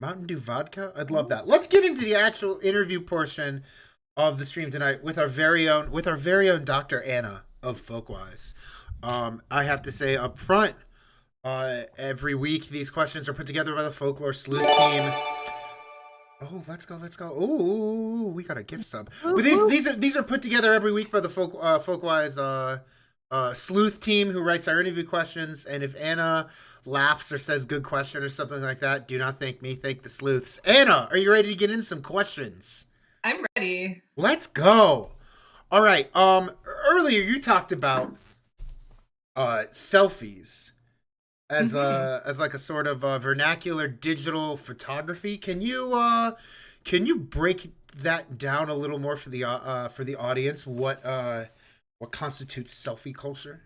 Mountain Dew vodka? I'd love that. Let's get into the actual interview portion of the stream tonight with our very own Dr. Anna of Folkwise. I have to say up front, every week these questions are put together by the Folklore Sleuth team. Oh, let's go. Oh, we got a gift sub. But these are put together every week by the Folkwise sleuth team who writes our interview questions. And if Anna laughs or says good question or something like that, do not thank me, thank the sleuths. Anna, are you ready to get in some questions? I'm ready. Let's go. All right. Earlier you talked about selfies as hmm as like a sort of vernacular digital photography. Can you break that down a little more for the audience? What constitutes selfie culture?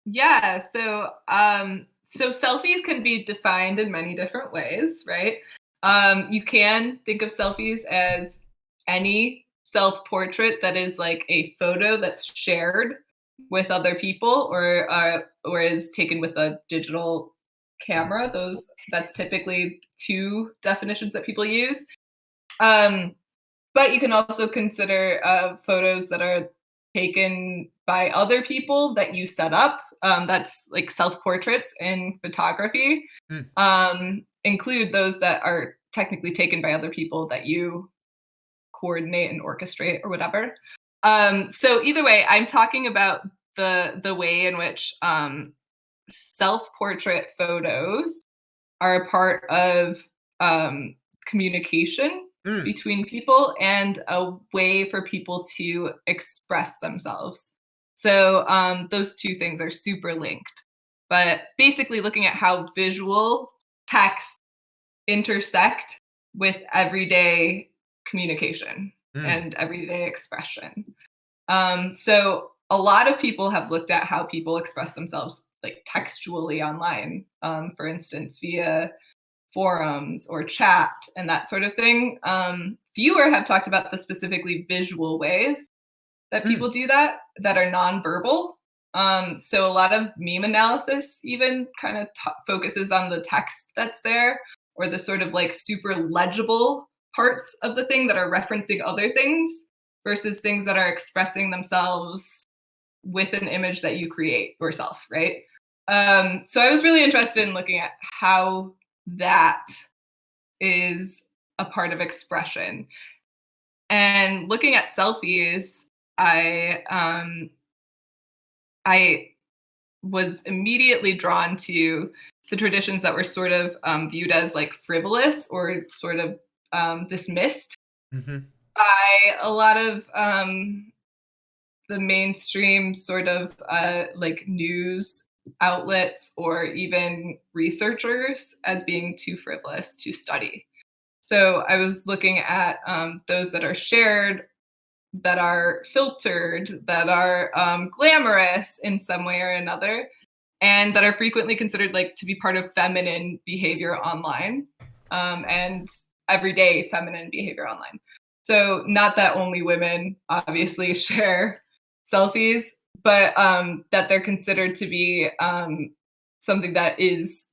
Yeah, so selfies can be defined in many different ways, right? You can think of selfies as any self-portrait that is like a photo that's shared with other people or is taken with a digital camera. That's typically two definitions that people use. Um, But you can also consider photos that are taken by other people that you set up. That's like self portraits in photography. Hmm. Include those that are technically taken by other people that you coordinate and orchestrate or whatever. So either way, I'm talking about the way in which self portrait photos are a part of communication Hmm. between people and a way for people to express themselves. So those two things are super linked. But basically, looking at how visual text intersect with everyday communication Hmm. and everyday expression. So a lot of people have looked at how people express themselves like textually online, for instance, via forums or chat and that sort of thing. Fewer have talked about the specifically visual ways that Hmm. people do that are nonverbal. So a lot of meme analysis even kind of focuses on the text that's there or the sort of like super legible parts of the thing that are referencing other things versus things that are expressing themselves with an image that you create yourself, right? So I was really interested in looking at how that is a part of expression. And looking at selfies, I was immediately drawn to the traditions that were sort of viewed as like frivolous or sort of dismissed Hmm. by a lot of the mainstream sort of like news outlets or even researchers as being too frivolous to study. So I was looking at those that are shared, that are filtered, that are glamorous in some way or another, and that are frequently considered like to be part of feminine behavior online and everyday feminine behavior online. So not that only women obviously share selfies, but that they're considered to be something that is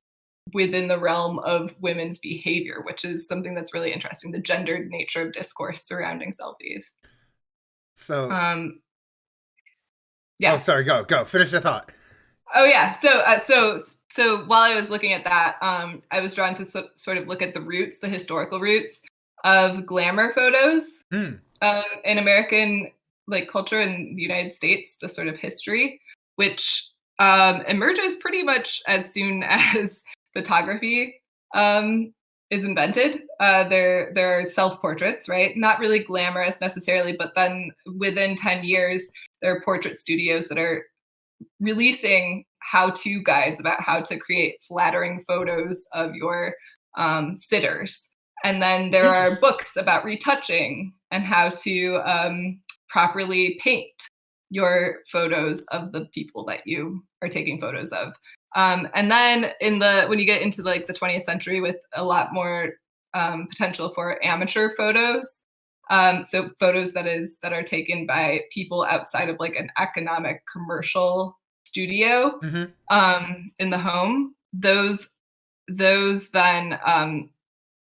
within the realm of women's behavior, which is something that's really interesting, the gendered nature of discourse surrounding selfies. So, Um, oh, yeah. sorry. Go. Finish the thought. Oh yeah. So while I was looking at that, I was drawn to sort of look at the roots, the historical roots of glamour photos Hmm. in American like culture in the United States, the sort of history, which emerges pretty much as soon as photography is invented. There are self portraits, right? Not really glamorous necessarily, but then within 10 years, there are portrait studios that are releasing how-to guides about how to create flattering photos of your sitters. And then there are Interesting. books about retouching and how to properly paint your photos of the people that you are taking photos of. And then when you get into like the 20th century with a lot more potential for amateur photos, so photos that are taken by people outside of like an economic commercial studio Hmm. in the home. Those then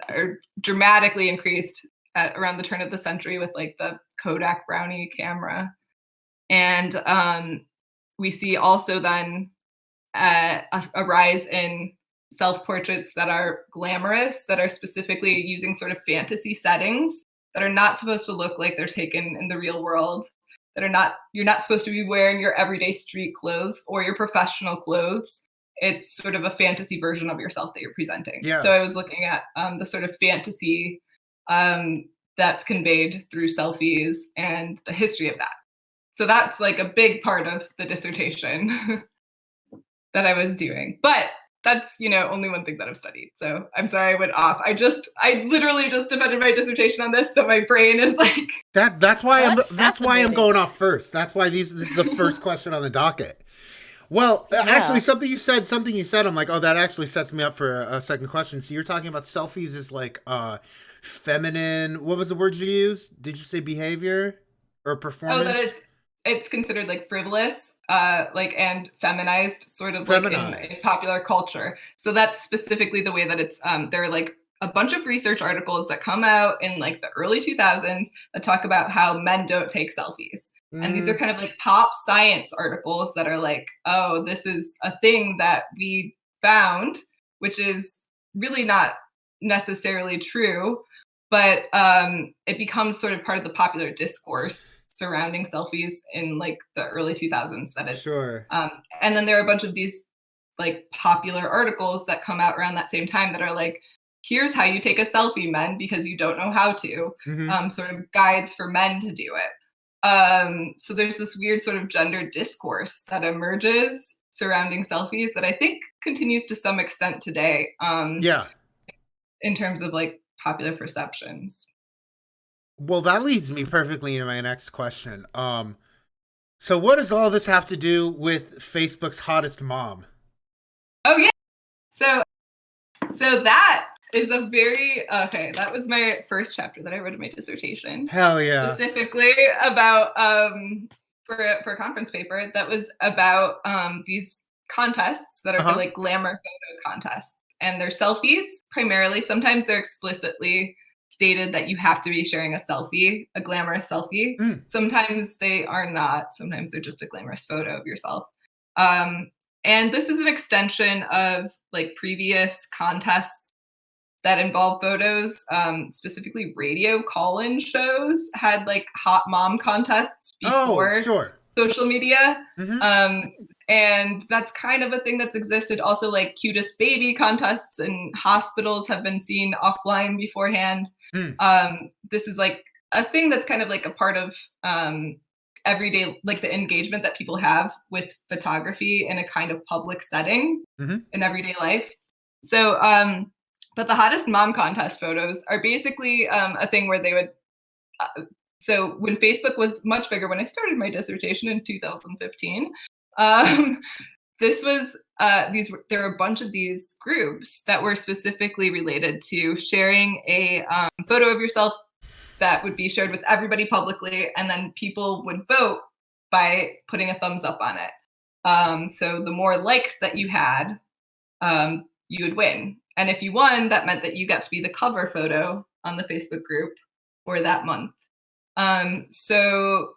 or dramatically increased at around the turn of the century with like the Kodak Brownie camera. And we see also then a rise in self-portraits that are glamorous, that are specifically using sort of fantasy settings that are not supposed to look like they're taken in the real world, that are not, you're not supposed to be wearing your everyday street clothes or your professional clothes. It's sort of a fantasy version of yourself that you're presenting. Yeah. So I was looking at the sort of fantasy that's conveyed through selfies and the history of that. So that's like a big part of the dissertation that I was doing. But that's, only one thing that I've studied. So I'm sorry I went off. I literally just defended my dissertation on this, so my brain is like That's why That's that's why I'm fascinating. going off first. That's why this is the first question on the docket. Well, actually, something you said, I'm like, oh, that actually sets me up for a second question. So you're talking about selfies as like feminine. What was the word you used? Did you say behavior or performance? oh, that it's considered like frivolous, like and feminized, sort of like in Feminized. popular culture. So that's specifically the way that it's. There are like a bunch of research articles that come out in like the early 2000s that talk about how men don't take selfies. And these are kind of like pop science articles that are like, oh, this is a thing that we found, which is really not necessarily true, but it becomes sort of part of the popular discourse surrounding selfies in like the early 2000s that it's Sure. And then there are a bunch of these like popular articles that come out around that same time that are like, here's how you take a selfie, men, because you don't know how to, sort of guides for men to do it. So there's this weird sort of gender discourse that emerges surrounding selfies that I think continues to some extent today. Yeah. In terms of like popular perceptions. Well, that leads me perfectly into my next question. So what does all this have to do with Facebook's hottest mom? Oh yeah. So that is a very okay. That was my first chapter that I wrote in my dissertation. Hell yeah! Specifically about for a conference paper that was about these contests that are like glamour photo contests, and they're selfies primarily. Sometimes they're explicitly stated that you have to be sharing a selfie, a glamorous selfie. Sometimes they are not. Sometimes they're just a glamorous photo of yourself. And this is an extension of like previous contests that involve photos, specifically radio call-in shows had like hot mom contests before social media. And that's kind of a thing that's existed. Also like cutest baby contests in hospitals have been seen offline beforehand. This is like a thing that's kind of like a part of everyday, like the engagement that people have with photography in a kind of public setting in everyday life. So, but the hottest mom contest photos are basically a thing where they would, so when Facebook was much bigger, when I started my dissertation in 2015, this was, there were a bunch of these groups that were specifically related to sharing a photo of yourself that would be shared with everybody publicly, and then people would vote by putting a thumbs up on it. So the more likes that you had, you would win. And if you won, that meant that you got to be the cover photo on the Facebook group for that month. So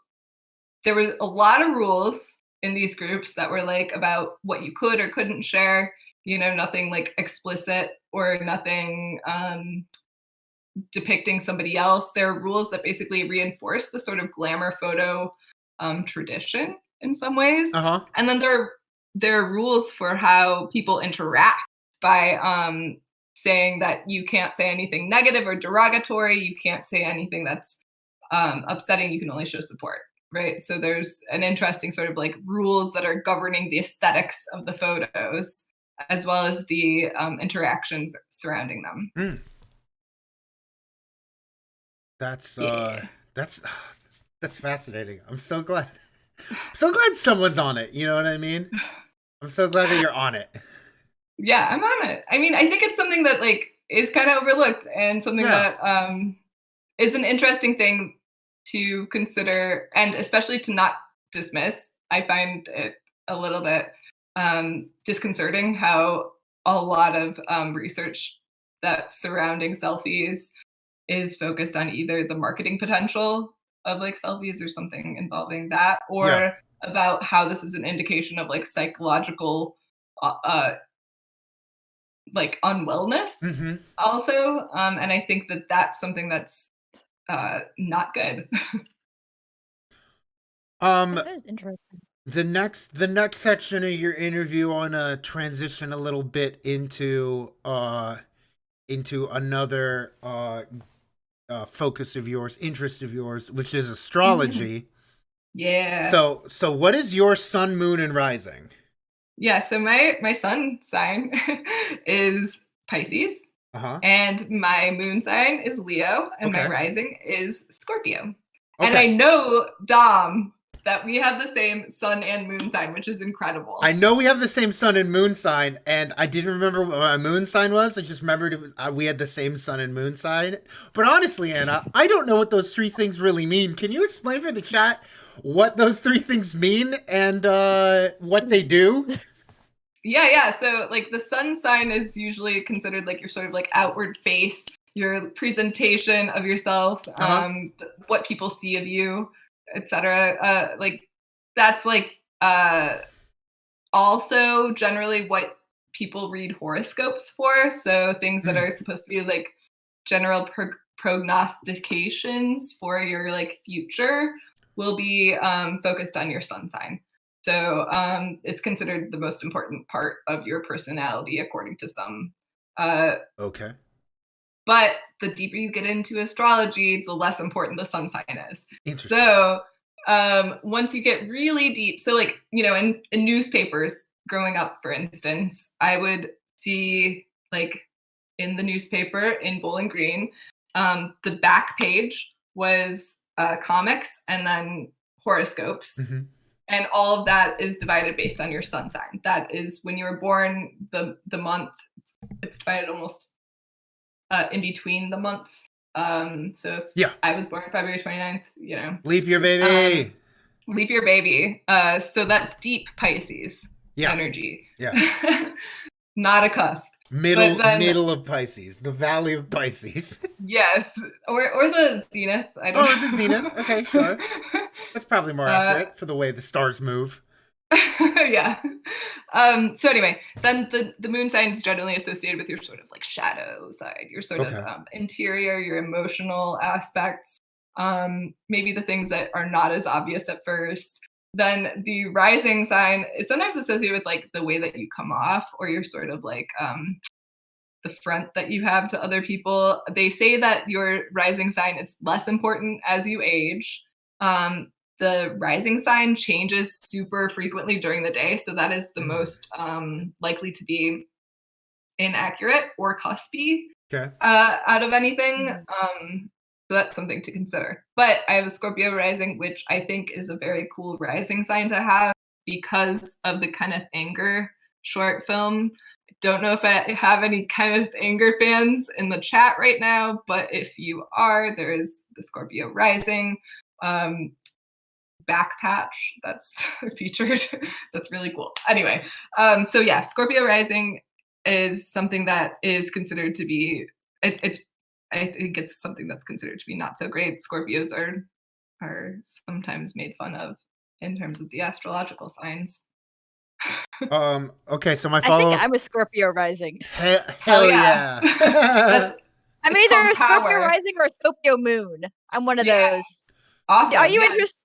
there were a lot of rules in these groups that were like about what you could or couldn't share, nothing like explicit or nothing depicting somebody else. There are rules that basically reinforce the sort of glamour photo tradition in some ways. And then there are rules for how people interact by saying that you can't say anything negative or derogatory. You can't say anything that's upsetting. You can only show support, right? So there's an interesting sort of like rules that are governing the aesthetics of the photos as well as the interactions surrounding them. That's fascinating. I'm so glad. I'm so glad someone's on it. You know what I mean? I'm so glad that you're on it. Yeah, I'm on it. I mean, I think it's something that like is kind of overlooked and something that is an interesting thing to consider and especially to not dismiss. I find it a little bit disconcerting how a lot of research that's surrounding selfies is focused on either the marketing potential of like selfies or something involving that, Yeah. or about how this is an indication of like psychological like unwellness Mm-hmm. also. And I think that that's something that's not good. Um, That is interesting. the next section of your interview, I want to transition a little bit into another focus of yours, interest of yours, which is astrology. Yeah. So what is your sun, moon, and rising? Yeah, so my sun sign is Pisces, Uh-huh. and my moon sign is Leo, and my Okay. rising is Scorpio. And I Okay. know, Dom, that we have the same sun and moon sign, which is incredible. I know we have the same sun and moon sign, and I didn't remember what my moon sign was. I just remembered it was we had the same sun and moon sign. But honestly, Anna, I don't know what those three things really mean. Can you explain for the chat what those three things mean and what they do? Yeah. So like the sun sign is usually considered like your sort of like outward face, your presentation of yourself, Uh-huh. what people see of you, etc. Like that's like also generally what people read horoscopes for. So things that Mm. are supposed to be like general prognostications for your like future will be focused on your sun sign. So it's considered the most important part of your personality, according to some. Okay. But the deeper you get into astrology, the less important the sun sign is. Interesting. So once you get really deep, so like, you know, in newspapers growing up, for instance, I would see like in the newspaper in Bowling Green, the back page was comics and then horoscopes. Mm-hmm. And all of that is divided based on your sun sign. That is when you were born, the month, it's divided almost in between the months. So if Yeah. I was born February 29th, you know. Leap year, baby. Leap year baby. So that's deep Pisces energy. Yeah. Not a cusp. Middle of Pisces, the valley of Pisces. Yes. Or the zenith. I don't Or know. the zenith. Okay, sure. That's probably more accurate for the way the stars move. Yeah. So anyway, then the moon sign is generally associated with your sort of like shadow side, your sort of interior, your emotional aspects, maybe the things that are not as obvious at first. Then the rising sign is sometimes associated with like the way that you come off, or your sort of like the front that you have to other people. They say that your rising sign is less important as you age. The rising sign changes super frequently during the day, so that is the most likely to be inaccurate or cuspy out of anything. So that's something to consider. But I have a Scorpio rising, which I think is a very cool rising sign to have because of the Kenneth Anger short film. Don't know if I have any Kenneth Anger fans in the chat right now, but if you are, there is the Scorpio rising back patch that's featured. That's really cool. Anyway, so yeah, Scorpio rising is something that is considered to be I think it's something that's considered to be not so great. Scorpios are sometimes made fun of in terms of the astrological signs. Okay, so my I follow-up. think I'm a Scorpio rising. Hell yeah. I'm either a Scorpio rising or a Scorpio moon. I'm one of those. Awesome. Are you interested?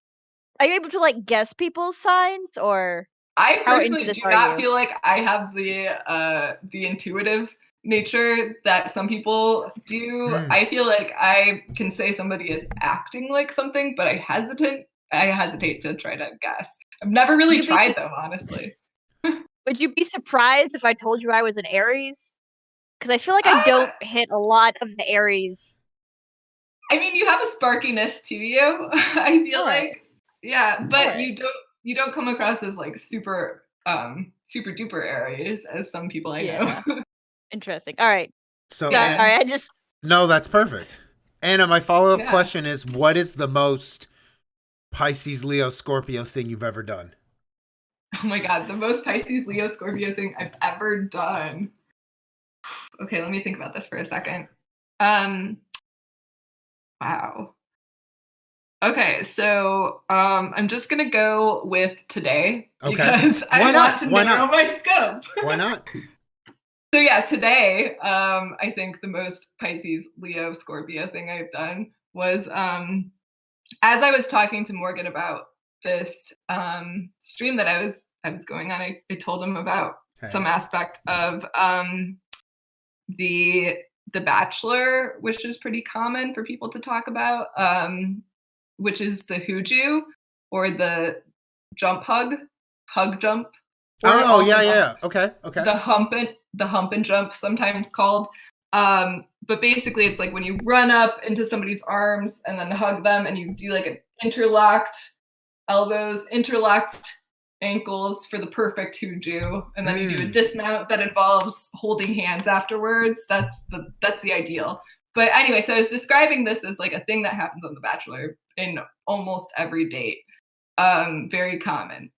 Are you able to like guess people's signs, or I personally do not feel like I have the intuitive nature that some people do. I feel like I can say somebody is acting like something, but I hesitate to try to guess. I've never really tried though, honestly. Would you be surprised if I told you I was an Aries? Because I feel like I don't hit a lot of the Aries. I mean, you have a sparkiness to you. I feel like, yeah, but you don't come across as like super duper Aries as some people I know. Interesting. All right. So sorry, No, that's perfect. Anna, my follow-up question is, what is the most Pisces, Leo, Scorpio thing you've ever done? Oh my god, the most Pisces, Leo, Scorpio thing I've ever done. Okay, let me think about this for a second. Wow. Okay, so I'm just gonna go with today because I want to narrow my scope. Why not? So yeah, today I think the most Pisces, Leo, Scorpio thing I've done was as I was talking to Morgan about this stream that I was going on, I told him about some aspect of the Bachelor, which is pretty common for people to talk about, which is the hooju or the hug jump. Or oh yeah. Okay. The hump and jump, sometimes called. But basically, it's like when you run up into somebody's arms and then hug them, and you do like an interlocked elbows, interlocked ankles for the perfect hooju, and then you do a dismount that involves holding hands afterwards. That's the ideal. But anyway, so I was describing this as like a thing that happens on The Bachelor in almost every date. Very common.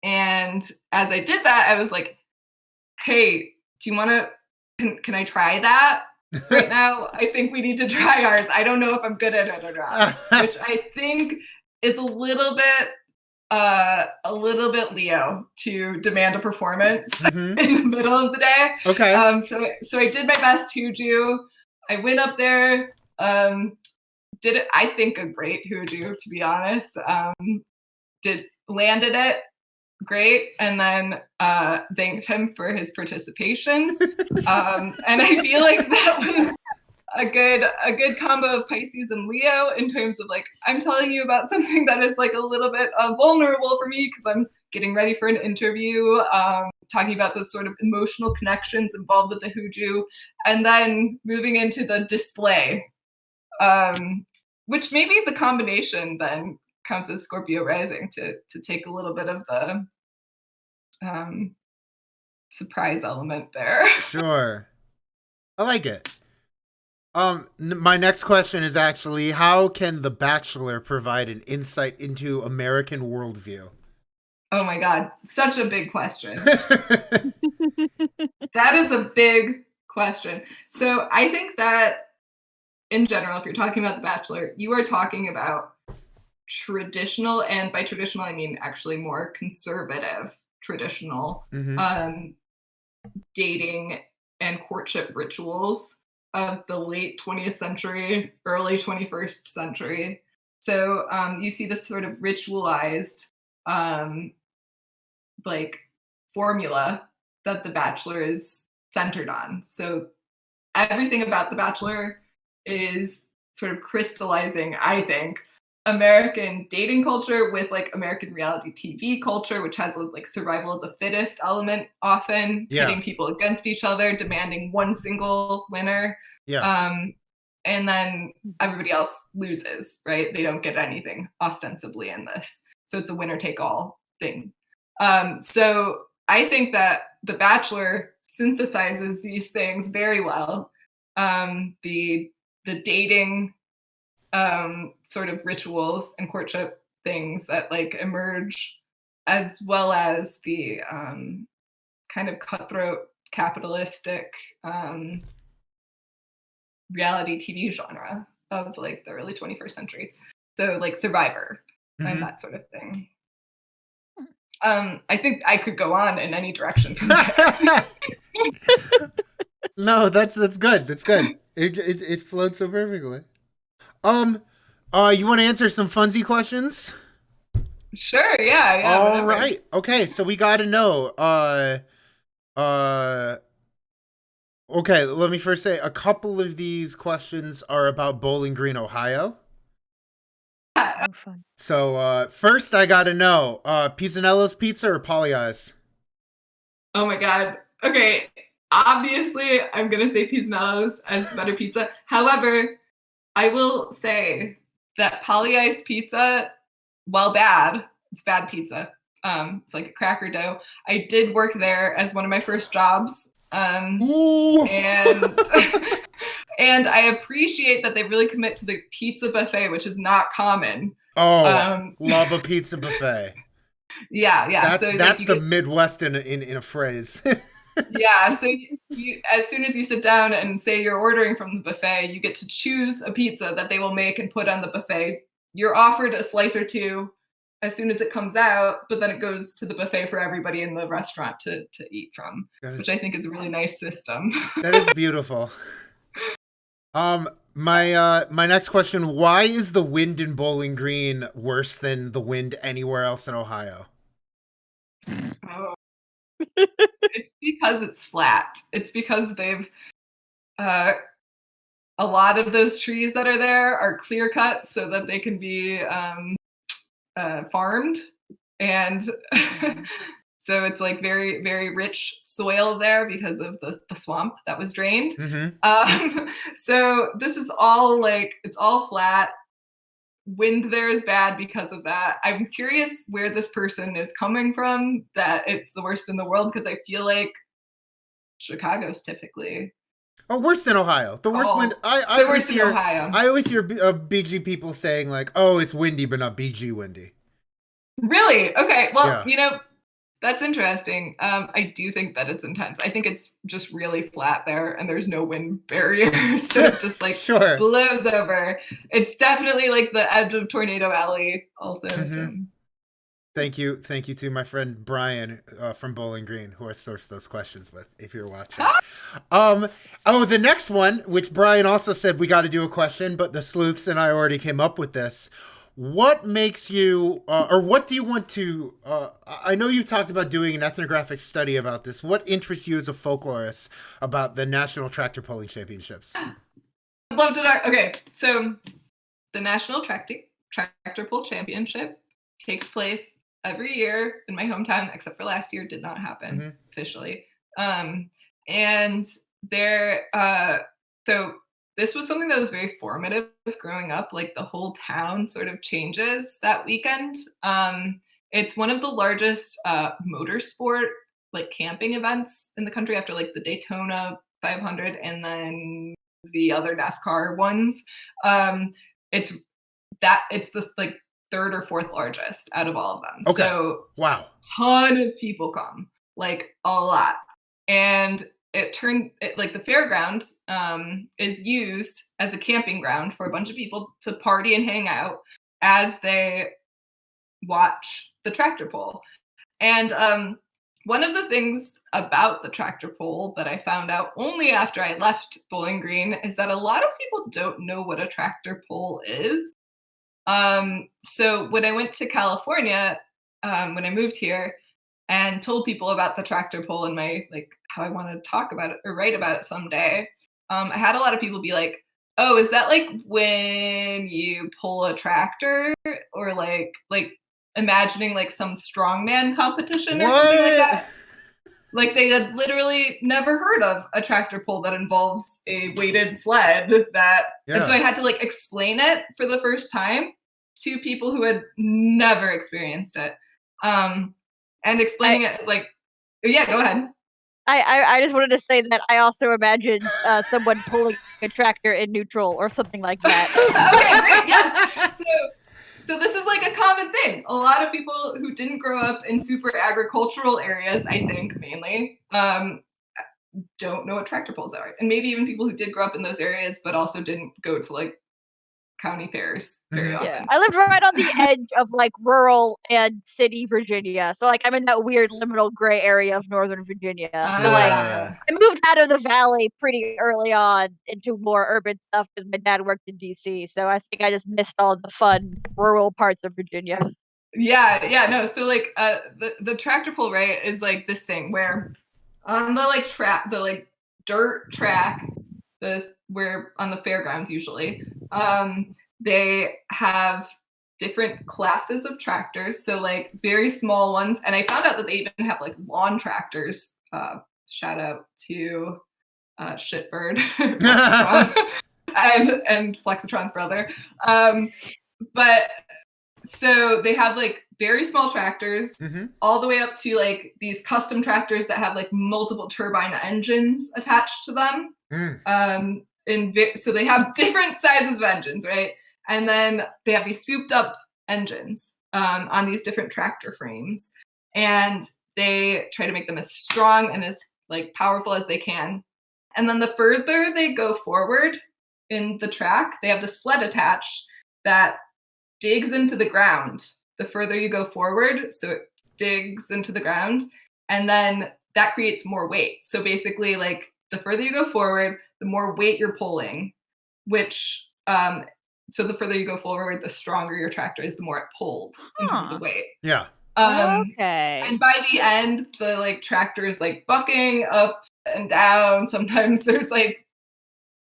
And as I did that, I was like, hey, do you want to, can I try that right now? I think we need to try ours. I don't know if I'm good at it or not, which I think is a little bit Leo to demand a performance in the middle of the day. Okay. So I did my best hooju. I went up there, did it, I think a great hooju, to be honest. Landed it great, and then thanked him for his participation. And I feel like that was a good combo of Pisces and Leo in terms of like, I'm telling you about something that is like a little bit vulnerable for me because I'm getting ready for an interview, talking about the sort of emotional connections involved with the hooju, and then moving into the display, which maybe the combination then counts as Scorpio rising to take a little bit of the surprise element there. Sure. I like it. My next question is actually, how can The Bachelor provide an insight into American worldview? Oh my God, such a big question. That is a big question. So I think that in general, if you're talking about The Bachelor, you are talking about traditional, and by traditional I mean actually more conservative traditional dating and courtship rituals of the late 20th century, early 21st century. So you see this sort of ritualized like formula that The Bachelor is centered on. So everything about The Bachelor is sort of crystallizing, I think, American dating culture with like American reality TV culture, which has a like survival of the fittest element, often pitting people against each other, demanding one single winner. And then everybody else loses, right? They don't get anything ostensibly in this. So it's a winner take all thing. So I think that The Bachelor synthesizes these things very well. The dating sort of rituals and courtship things that like emerge, as well as the kind of cutthroat capitalistic reality TV genre of like the early 21st century. So like Survivor and that sort of thing. I think I could go on in any direction from there. No, that's good. That's good. It floats so perfectly. You want to answer some funsy questions? Sure, yeah. All whatever. right. Okay, so we got to know. Okay, let me first say a couple of these questions are about Bowling Green, Ohio. Oh, fun. So first, I got to know Pisanello's Pizza or Polly-Eyes? Oh my God. Okay, obviously, I'm gonna say Pisanello's as the better pizza. However, I will say that Polly-Eyes pizza, while bad, it's bad pizza. It's like a cracker dough. I did work there as one of my first jobs. And and I appreciate that they really commit to the pizza buffet, which is not common. Love a pizza buffet. Yeah. That's so that's the Midwest in a phrase. Yeah, so you as soon as you sit down and say you're ordering from the buffet, you get to choose a pizza that they will make and put on the buffet. You're offered a slice or two as soon as it comes out, but then it goes to the buffet for everybody in the restaurant to eat from, which I think is a really nice system. That is beautiful. My next question, why is the wind in Bowling Green worse than the wind anywhere else in Ohio? Oh, it's because it's flat. It's because they've uh, a lot of those trees that are there are clear cut so that they can be farmed, and so it's like very very rich soil there because of the swamp that was drained. So this is all like it's all flat. Wind there is bad because of that. I'm curious where this person is coming from that it's the worst in the world, because I feel like Chicago's typically Oh, worse than Ohio. The worst wind. cold. I The always worst in hear. Ohio. I always hear BG people saying like, "Oh, it's windy, but not BG windy." Really? Okay. Well, Yeah. that's interesting. I do think that it's intense. I think it's just really flat there and there's no wind barrier. So it just like Sure. blows over. It's definitely like the edge of Tornado Alley also. So. Thank you to my friend Brian from Bowling Green, who I sourced those questions with. If you're watching, the next one, which Brian also said we got to do a question, but the sleuths and I already came up with this. What makes you, or what do you want to? I know you talked about doing an ethnographic study about this. What interests you as a folklorist about the National Tractor Pulling Championships? I'd love to talk. Okay, so the National Tractor Pull Championship takes place every year in my hometown, except for last year, did not happen officially. And there, so this was something that was very formative growing up. Like the whole town sort of changes that weekend. It's one of the largest motorsport like camping events in the country, after like the Daytona 500 and then the other NASCAR ones. It's the like third or fourth largest out of all of them. Okay. So wow, ton of people come, like a lot. And like the fairground is used as a camping ground for a bunch of people to party and hang out as they watch the tractor pull. And one of the things about the tractor pull that I found out only after I left Bowling Green is that a lot of people don't know what a tractor pull is. So when I went to California, when I moved here and told people about the tractor pull and my like how I want to talk about it or write about it someday, I had a lot of people be like, "Oh, is that like when you pull a tractor?" Or like imagining like some strongman competition or something like that. Like they had literally never heard of a tractor pull that involves a weighted sled and so I had to like explain it for the first time to people who had never experienced it. And explaining it is like, yeah, go ahead. I just wanted to say that I also imagined someone pulling a tractor in neutral or something like that. Okay, great, yes. So this is like a common thing. A lot of people who didn't grow up in super agricultural areas, I think mainly, don't know what tractor pulls are. And maybe even people who did grow up in those areas, but also didn't go to like county fairs very often. Yeah, I lived right on the edge of like rural and city Virginia. So like I'm in that weird liminal gray area of Northern Virginia. So like I moved out of the valley pretty early on into more urban stuff because my dad worked in DC. So I think I just missed all the fun rural parts of Virginia. Yeah, no. So like the tractor pull, right, is like this thing where on the like the like dirt track, where on the fairgrounds usually, they have different classes of tractors. So like very small ones, and I found out that they even have like lawn tractors. Shout out to Shitbird and Flexitron's brother. But so they have like very small tractors all the way up to like these custom tractors that have like multiple turbine engines attached to them. So they have different sizes of engines, right? And then they have these souped up engines on these different tractor frames. And they try to make them as strong and as like powerful as they can. And then the further they go forward in the track, they have the sled attached that digs into the ground. The further you go forward, so it digs into the ground, and then that creates more weight. So basically, like the further you go forward, the more weight you're pulling, which so the further you go forward, the stronger your tractor is, the more it pulled in terms of weight. Yeah. Okay. And by the end, the like tractor is like bucking up and down. Sometimes there's like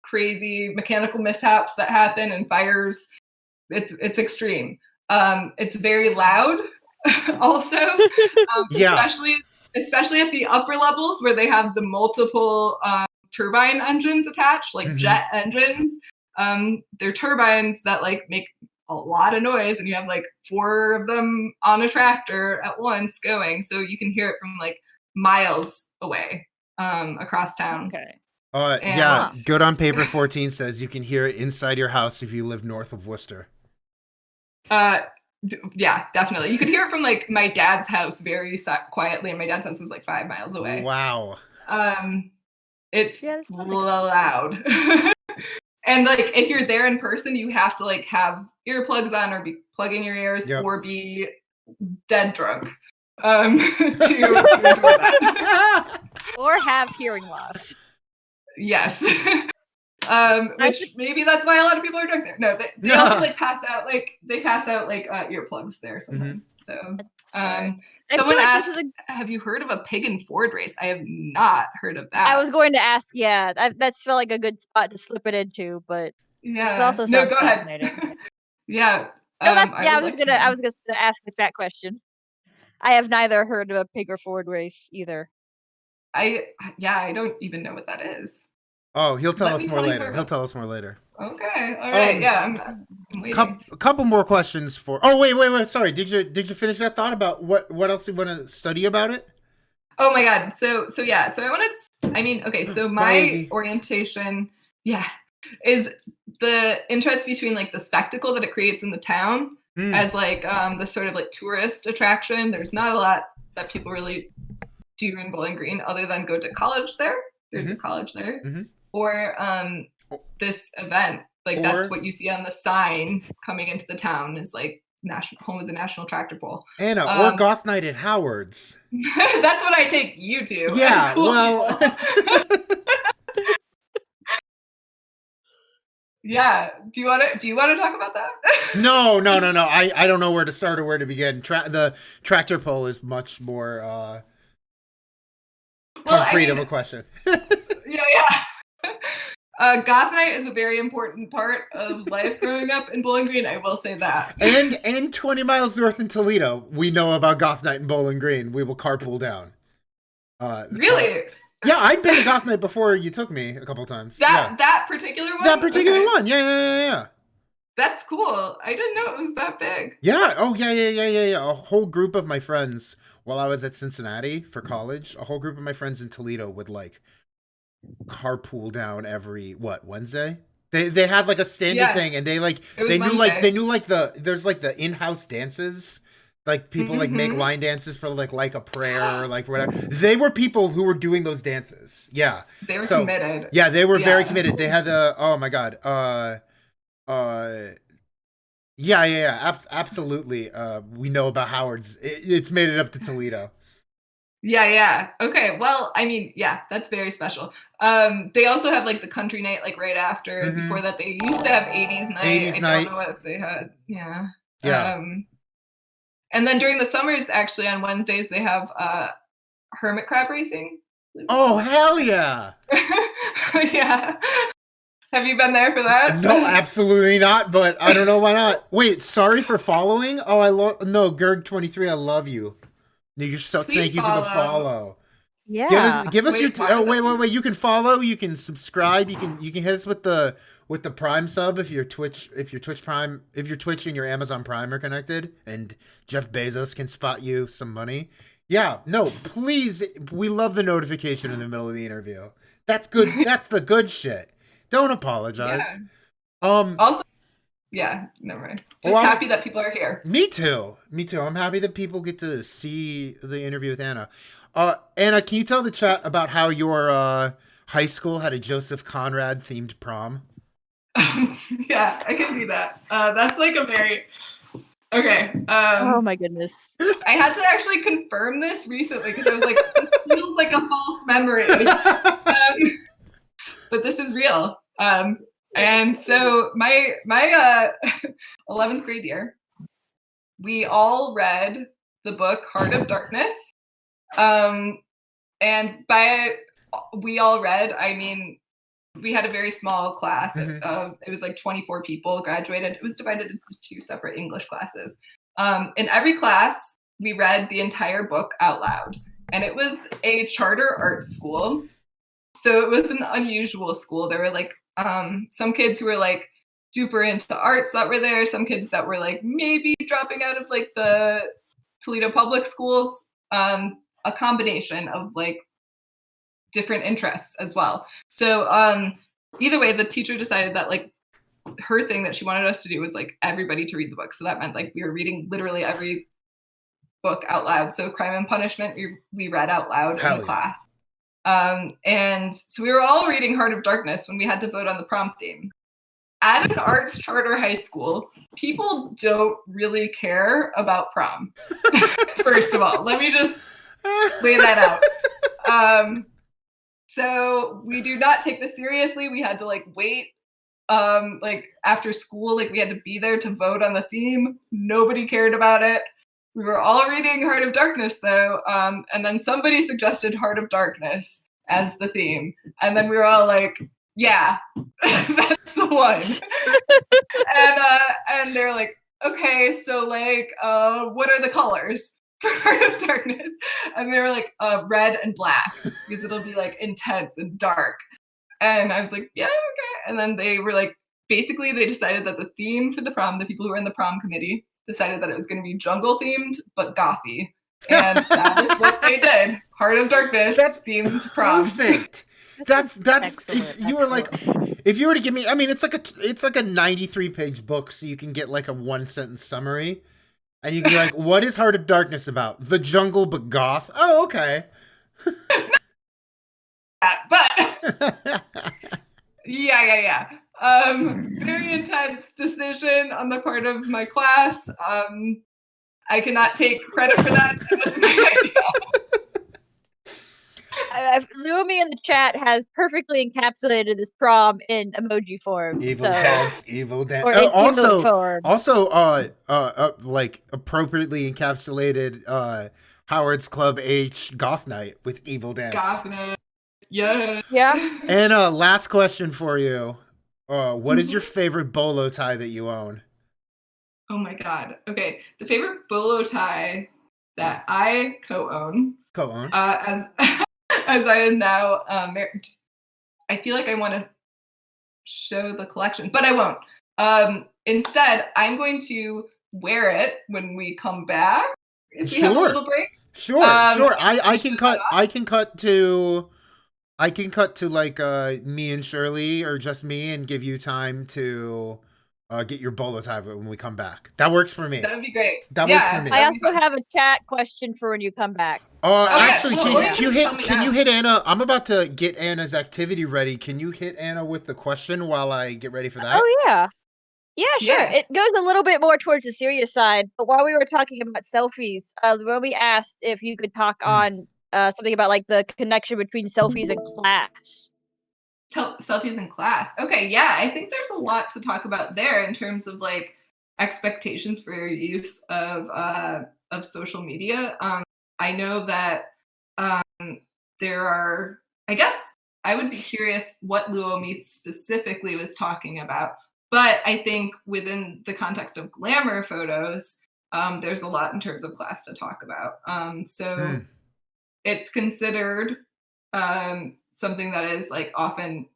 crazy mechanical mishaps that happen and fires. It's extreme. It's very loud also. Yeah. Especially at the upper levels where they have the multiple turbine engines attached, like jet engines. They're turbines that like make a lot of noise, and you have like 4 of them on a tractor at once going, so you can hear it from like miles away across town. Okay. Yeah, Good on Paper 14 says you can hear it inside your house if you live north of Worcester. Yeah, definitely. You could hear it from like my dad's house very quietly, and my dad's house is like 5 miles away. Wow. It's loud. And like if you're there in person, you have to like have earplugs on or be plugging your ears or be dead drunk to enjoy that. Or have hearing loss. Yes. Which maybe that's why a lot of people are drunk there. No, they also like pass out earplugs there sometimes. So someone asked, have you heard of a pig and Ford race? I have not heard of that. I was going to ask, that's feel like a good spot to slip it into, but it also sounds go fascinating. ahead. Yeah. I was gonna ask that question. I have neither heard of a pig or Ford race either. I don't even know what that is. Oh, he'll tell us more later. Okay. All right. I'm waiting. Couple more questions for. Oh, wait. Sorry. Did you finish that thought about what else you want to study about it? Oh my God. So I want to. So my orientation, is the interest between like the spectacle that it creates in the town as like the sort of like tourist attraction. There's not a lot that people really do in Bowling Green other than go to college there. There's a college there. Or this event, like that's what you see on the sign coming into the town is like home of the National Tractor Pull. Anna, or Goth Night at Howard's. That's what I take you to. Yeah, cool well. Yeah. Do you want to talk about that? No. I don't know where to start or where to begin. The tractor pull is much more concrete of a question. Yeah. Goth Night is a very important part of life growing up in Bowling Green. I will say that. And 20 miles north in Toledo, we know about Goth Night in Bowling Green. We will carpool down. Really? Yeah, I'd been to Goth Night before you took me a couple times. That particular one? That particular one. Yeah. That's cool. I didn't know it was that big. Yeah. Oh, yeah. A whole group of my friends, while I was at Cincinnati for college, a whole group of my friends in Toledo would like carpool down every Wednesday. They had like a standard thing, and they knew there's like the in-house dances. Like people like make line dances for like a prayer or like whatever. They were people who were doing those dances. Yeah. They were committed. Yeah, they were very committed. They had oh my God. Absolutely. We know about Howard's. It's made it up to Toledo. Yeah. Okay. Well, I mean, that's very special. They also have like the country night like right after. Before that, they used to have 80s night. I don't know what they had. Yeah. And then during the summers, actually on Wednesdays, they have hermit crab racing. Oh, hell yeah. Yeah. Have you been there for that? No, absolutely not, but I don't know why not. Wait, sorry for following? Oh, no, Gerg23, I love you. Thank you for the follow. Yeah. Give us wait. You can follow, you can subscribe, you can hit us with the Prime sub if your Twitch and your Amazon Prime are connected, and Jeff Bezos can spot you some money. Yeah, no, please, we love the notification in the middle of the interview. That's good. That's the good shit. Don't apologize. Also, Yeah, never mind. Just happy that people are here. Me too. I'm happy that people get to see the interview with Anna. Anna, can you tell the chat about how your high school had a Joseph Conrad themed prom? Yeah, I can do that. That's like a very... Okay. Oh my goodness. I had to actually confirm this recently because I was like, this feels like a false memory. But this is real. And so my 11th grade year, we all read the book Heart of Darkness. And by we all read, I mean, we had a very small class. Mm-hmm. It was like 24 people graduated. It was divided into 2 separate English classes. In every class, we read the entire book out loud. And it was a charter art school. So it was an unusual school. There were like some kids who were like super into arts that were there. Some kids that were like maybe dropping out of like the Toledo public schools. A combination of like different interests as well. So either way, the teacher decided that like her thing that she wanted us to do was like everybody to read the book. So that meant like we were reading literally every book out loud. So Crime and Punishment, we read out loud in class. And so we were all reading Heart of Darkness when we had to vote on the prom theme. At an arts charter high school, people don't really care about prom. First of all, let me just lay that out. So we do not take this seriously. We had to like wait, like after school, like we had to be there to vote on the theme. Nobody cared about it. We were all reading Heart of Darkness though. And then somebody suggested Heart of Darkness as the theme. And then we were all like, yeah, that's the one. And they're like, okay, so like, what are the colors for Heart of Darkness? And they were like, red and black, because it'll be like intense and dark. And I was like, yeah, okay. And then they were like, basically they decided that the theme for the prom, the people who were in the prom committee decided that it was going to be jungle themed, but gothy. And that is what they did. Heart of Darkness themed prom. Perfect. That's Excellent, you were like, if you were to give me, I mean, it's like a 93-page book, so you can get like a 1-sentence summary, and you can be like, what is Heart of Darkness about? The jungle, but goth. Oh, okay. But yeah. Very intense decision on the part of my class. I cannot take credit for that. It was my idea. Lumi in the chat has perfectly encapsulated this prom in emoji form. Evil dance. Or in also, form. Like appropriately encapsulated Howard's Club H Goth Night with Evil Dance. Goth Night. Yeah. And last question for you. What is your favorite bolo tie that you own? Oh my god. Okay. The favorite bolo tie that I co-own. As I am now married. I feel like I want to show the collection, but I won't. Instead, I'm going to wear it when we come back. If we have a little break. Sure. I can cut to like me and Shirley, or just me, and give you time to get your bolo tie when we come back. That works for me. That would be great. That works for me. I also have a chat question for when you come back. Actually, can you hit Anna? I'm about to get Anna's activity ready. Can you hit Anna with the question while I get ready for that? Oh yeah. Yeah, sure. Yeah. It goes a little bit more towards the serious side, but while we were talking about selfies, Romy asked if you could talk on something about like the connection between selfies and class. Selfies in class. Okay, yeah, I think there's a lot to talk about there in terms of like expectations for your use of social media. I know that there are, I guess I would be curious what Luomi specifically was talking about, but I think within the context of glamour photos, there's a lot in terms of class to talk about. It's considered something that is like often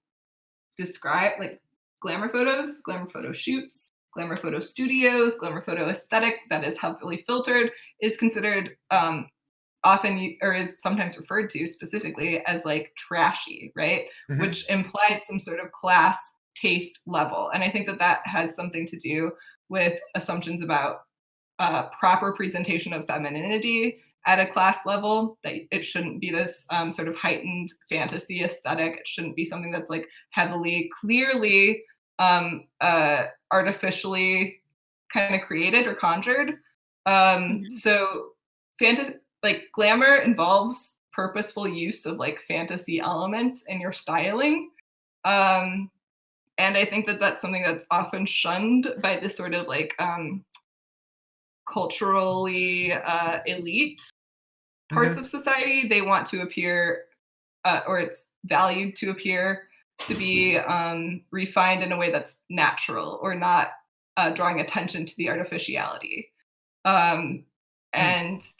described, like glamour photos, glamour photo shoots, glamour photo studios, glamour photo aesthetic that is heavily filtered is considered often, or is sometimes referred to specifically as like trashy, right? Mm-hmm. Which implies some sort of class taste level. And I think that has something to do with assumptions about proper presentation of femininity at a class level, that it shouldn't be this sort of heightened fantasy aesthetic. It shouldn't be something that's like heavily, clearly artificially kind of created or conjured. So like glamour involves purposeful use of like fantasy elements in your styling. And I think that's something that's often shunned by this sort of like culturally elite parts of society. They want to appear, or it's valued to appear to be refined in a way that's natural or not drawing attention to the artificiality. And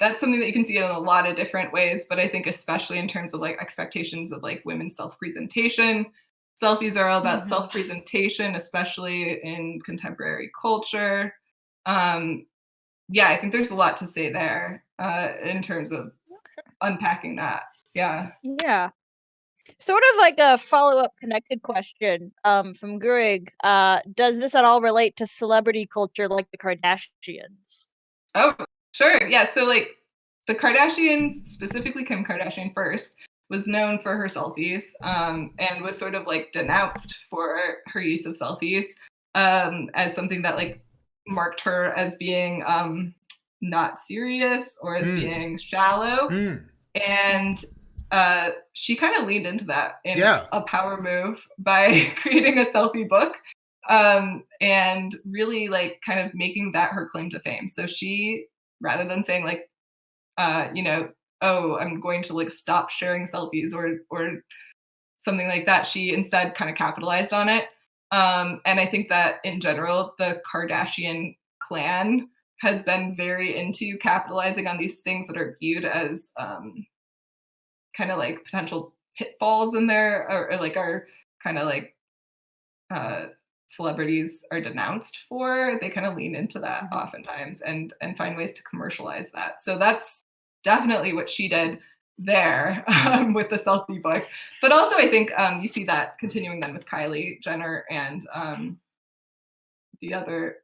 that's something that you can see in a lot of different ways, but I think especially in terms of like expectations of like women's self-presentation. Selfies are all about self-presentation, especially in contemporary culture. Yeah, I think there's a lot to say there in terms of unpacking that. Yeah. Yeah. Sort of like a follow-up connected question from Greg. Does this at all relate to celebrity culture like the Kardashians? Oh, sure. Yeah. So like the Kardashians, specifically Kim Kardashian first, was known for her selfies and was sort of like denounced for her use of selfies as something that like marked her as being not serious or as being shallow. And she kind of leaned into that in a power move by creating a selfie book and really like kind of making that her claim to fame. So she, rather than saying like, oh, I'm going to like stop sharing selfies or something like that, she instead kind of capitalized on it. And I think that in general, the Kardashian clan has been very into capitalizing on these things that are viewed as kind of like potential pitfalls in there, or like are kind of like celebrities are denounced for. They kind of lean into that oftentimes and find ways to commercialize that. So that's definitely what she did there with the selfie book. But also I think you see that continuing then with Kylie Jenner and the other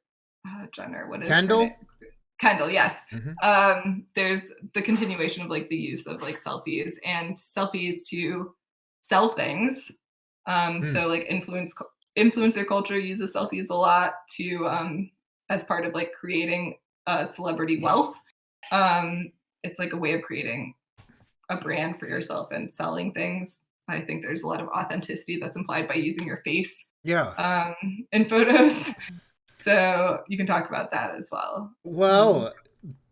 Jenner. What is Kendall? Kendall, yes. There's the continuation of like the use of like selfies to sell things. So like influencer culture uses selfies a lot to as part of like creating celebrity wealth. It's like a way of creating a brand for yourself and selling things. I think there's a lot of authenticity that's implied by using your face in photos. So you can talk about that as well. Well,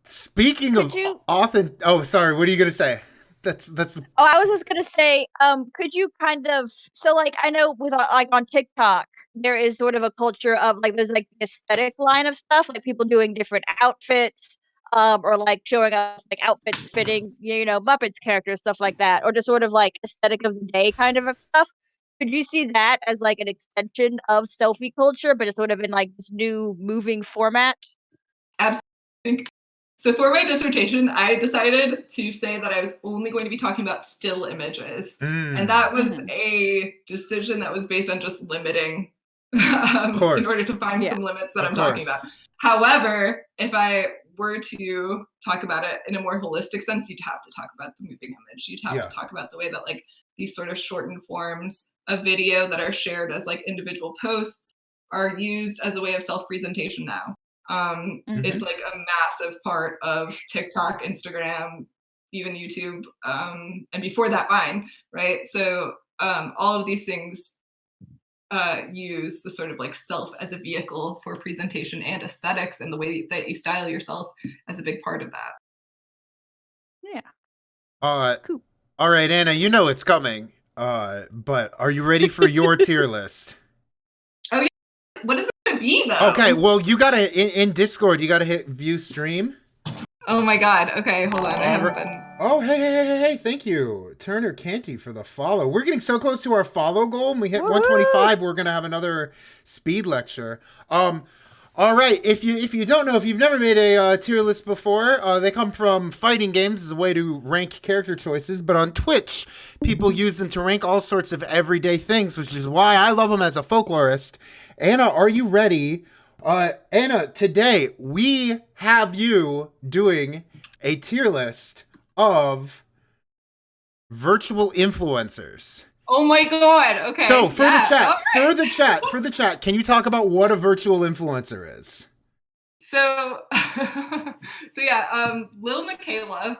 speaking of oh, sorry, what are you going to say? That's the... Oh, I was just gonna say, could you kind of, so like I know with like on TikTok there is sort of a culture of like there's like the aesthetic line of stuff, like people doing different outfits, or like showing up like outfits fitting, Muppets characters, stuff like that, or just sort of like aesthetic of the day kind of stuff. Could you see that as like an extension of selfie culture, but it's sort of in like this new moving format? Absolutely. So for my dissertation, I decided to say that I was only going to be talking about still images. And that was a decision that was based on just limiting in order to find some limits that I'm talking about. However, if I were to talk about it in a more holistic sense, you'd have to talk about the moving image. You'd have to talk about the way that like these sort of shortened forms of video that are shared as like individual posts are used as a way of self-presentation now. It's like a massive part of TikTok, Instagram, even YouTube, and before that, Vine, right? So all of these things use the sort of like self as a vehicle for presentation and aesthetics, and the way that you style yourself as a big part of that. Yeah. Cool. All right, Anna, you know it's coming. But are you ready for your tier list? Oh yeah. What is it gonna be though? Okay, well you gotta in Discord, you gotta hit view stream. Oh my god. Okay, hold on. I haven't been. Oh, hey, thank you, Turner Canty, for the follow. We're getting so close to our follow goal. When we hit 125, we're gonna have another speed lecture. All right. If you don't know, if you've never made a tier list before, they come from fighting games as a way to rank character choices. But on Twitch, people use them to rank all sorts of everyday things, which is why I love them as a folklorist. Anna, are you ready? Anna, today we have you doing a tier list of virtual influencers. Oh my god. Okay. So for the the chat, can you talk about what a virtual influencer is? So Lil Michaela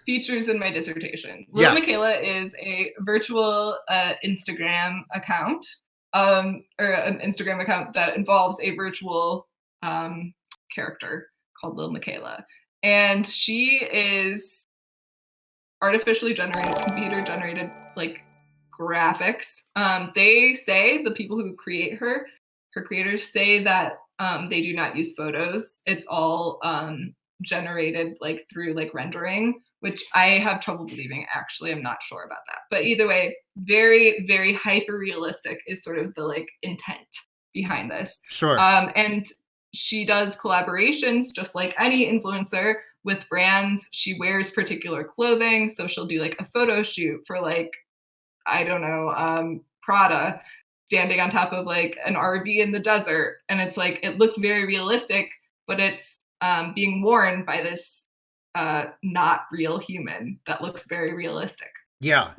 features in my dissertation. Lil Michaela is a virtual Instagram account, or an Instagram account that involves a virtual character called Lil Michaela. And she is artificially generated, computer generated, like, graphics. They say, the people who create her creators say that they do not use photos. It's all generated like through like rendering, which I have trouble believing. Actually, I'm not sure about that. But either way, very, very hyper realistic is sort of the like intent behind this. Sure. And she does collaborations just like any influencer with brands. She wears particular clothing, so she'll do like a photo shoot for like, I don't know, Prada, standing on top of like an RV in the desert. And it's like, it looks very realistic, but it's being worn by this not real human that looks very realistic. Yeah.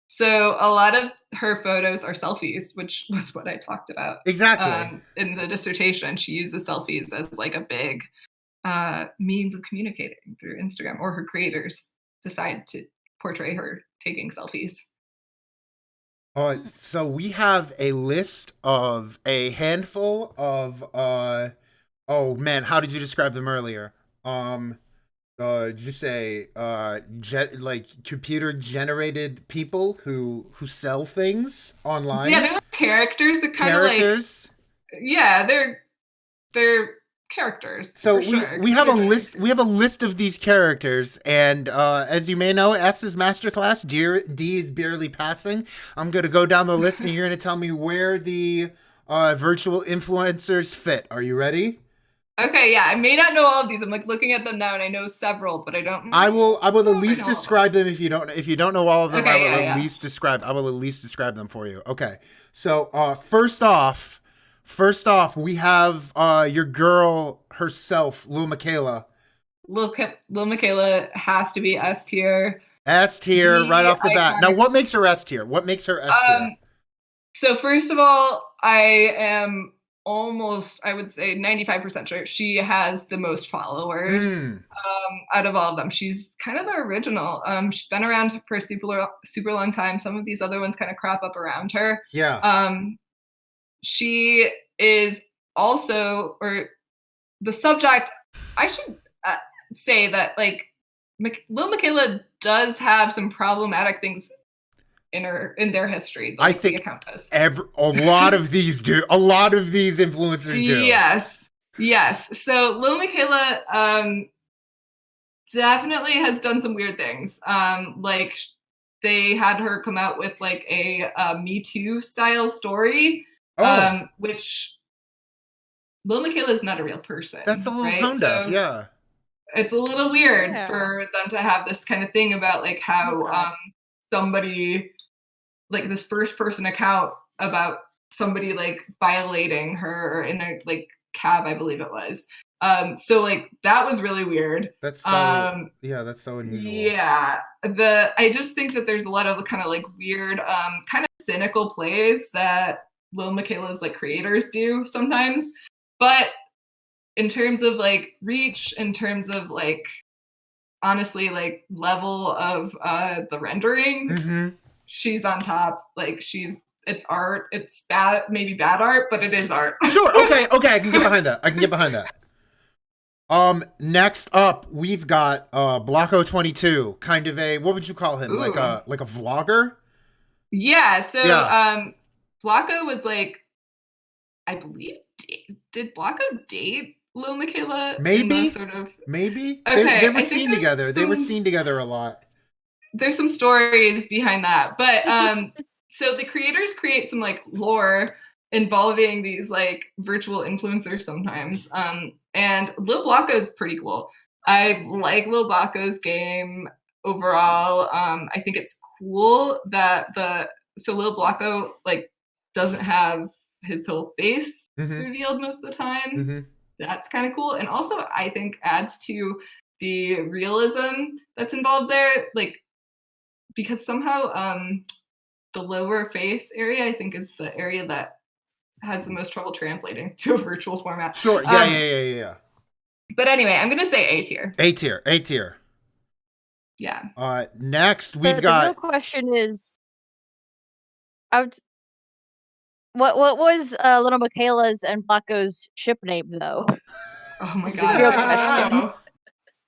So a lot of her photos are selfies, which was what I talked about. Exactly. In the dissertation, she uses selfies as like a big means of communicating through Instagram, or her creators decide to portray her taking selfies. So we have a list of a handful of oh man, how did you describe them earlier? Did you say like computer generated people who sell things online? Yeah, they're like characters that kind of like, yeah, they're characters. So sure. we have a list. We have a list of these characters, and as you may know, S is masterclass. D is barely passing. I'm gonna go down the list, and you're gonna tell me where the virtual influencers fit. Are you ready? Okay, yeah. I may not know all of these. I'm like looking at them now, and I know several, but I don't. I will at least describe them if you don't know all of them. Okay, I will at least describe them for you. Okay. So first off, we have your girl herself, Lil Michaela. Lil Michaela has to be S tier. S tier right off the bat. Now, what makes her S tier? So first of all, I am almost, I would say 95% sure she has the most followers out of all of them. She's kind of the original. She's been around for a super long time. Some of these other ones kind of crop up around her. Yeah. She is also, or the subject, I should say that like Lil Michaela does have some problematic things in their history. I think the account does. A lot of these do. A lot of these influencers do. Yes. So Lil Michaela definitely has done some weird things. Like they had her come out with like a Me Too style story. Which Lil Michaela is not a real person. That's a little tone deaf, yeah. It's a little weird for them to have this kind of thing about like how somebody, like this first person account about somebody like violating her in a like cab, I believe it was. So like that was really weird. That's so that's so unusual. Yeah. I just think that there's a lot of kind of like weird kind of cynical plays that Lil Michaela's like creators do sometimes. But in terms of like reach, in terms of like honestly like level of the rendering, she's on top. Like it's art. It's bad, maybe bad art, but it is art. Sure. Okay. I can get behind that. Next up, we've got Blocko22, kind of a, what would you call him? Ooh. Like a vlogger? Yeah. So Blocko was like, I believe, did Blocko date Lil Michaela? Maybe. Okay, they were seen together. They were seen together a lot. There's some stories behind that, but so the creators create some like lore involving these like virtual influencers sometimes. And Lil Blocko's pretty cool. I like Lil Blocko's game overall. I think it's cool that Lil Blocko like doesn't have his whole face revealed most of the time. That's kind of cool. And also I think adds to the realism that's involved there. Like, because somehow the lower face area, I think, is the area that has the most trouble translating to a virtual format. Sure. Yeah. But anyway, I'm gonna say A tier. A tier. Yeah. Next we've the got. real question is, what was Little Michaela's and Blocko's ship name though? Oh my Is the god. real I don't question. know.